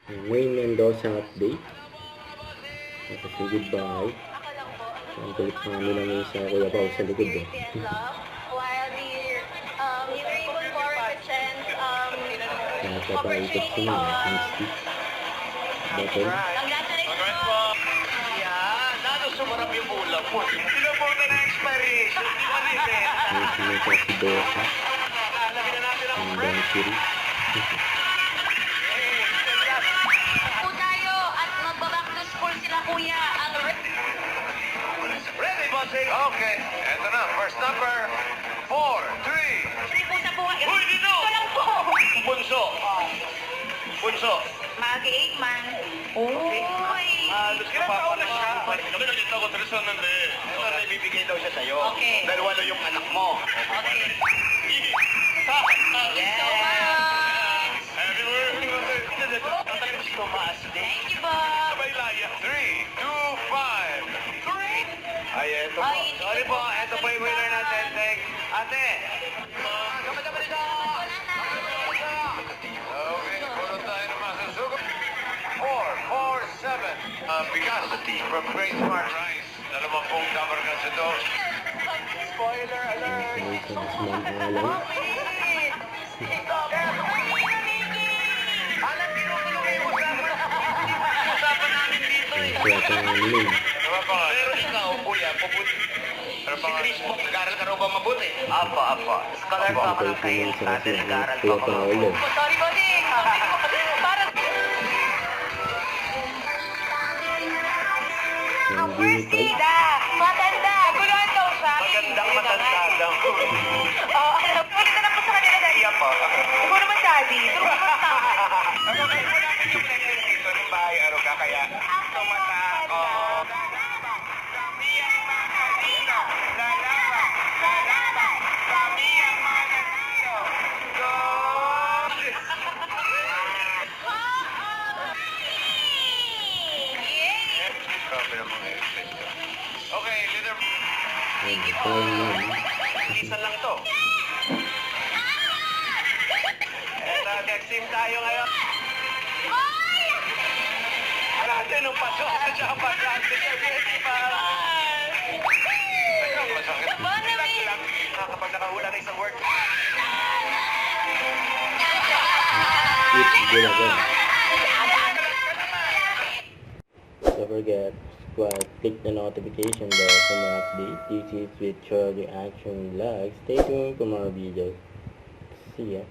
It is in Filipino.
Wayne Mendoza update. Say goodbye. Ang kulit pa nga nila ngayon sa Kuya Pao sa likod eh. While the Rainbow Four represents Nakapapaitot siya ng stick. Button. Congratulations po! Yan, lalo sumarap yung ulam mo. Pinapunta na expiration. Di ba rin eh? May sinasa si Dosa. Lagyan na natin ang Ang bread. Dansiri. Po tayo at magbaback to school sila kuya. Ang Ready, bossing? Okay, eto na. First number, 4, 3. Free po sa buhay. Uy, dito! Ito lang po! Bunso. Bunso. Mag-8 man. Uy! Ilan taon na siya? Kami nakita ko, Tristan, nande. May bibigay daw siya sa'yo. Okay. Dahil wala yung anak mo. Okay. Yes! Happy birthday! Ang talagang si Tomas. Thank you po! Sabay laya. 3, 2, 5, 3. Ay, eto po. Ay, Sorry po, eto po yung winner natin. Thanks. Ate! Kapag dito! Okay, puno tayo ng masasugo. 4, 4, 7. Bigas from Great Smart Rice. Dalawang pong cover ka sa dos. Spoiler alert! May kasman alam. Alam, pinutuloy kayo usapan namin dito eh. Kaya pa nga nila. Pero ikaw, kuya, puputi. Si Chris po, nag-aaral ka raw ba mabuti? Apo, apo. Scholar po ako ng kayo. Dati nag-aaral po Kaya ako pa mabuti. ulo. Sorry, bossing. Para Ang Jimmy Pie. Maganda. Guluhan daw siya. Magandang matanda daw. Oo, alam. Ulit na lang po sa kanila, Daddy. Iya po. Ikaw naman, Daddy. Ito naman sa akin. Ano kayo? Wala kayo pinag-iisip dito ng bahay, ano ka kaya? Tumata. Oo. Kami ang mga dito. Lalaban. Lalaban. Kami ang mga dito. Go! Grabe ang mga exercise. Okay, leader. Ang pang yan. Isa lang to. Eto, next team tayo ngayon. Natin nung pasok sa Japan natin. Ready pa? Teka, masakit. Lang, kapag nakahula na isang word. It's good again. Don't forget, subscribe, click the notification bell for more updates. This is with Charlie Action Vlog. Stay tuned for more videos. See ya.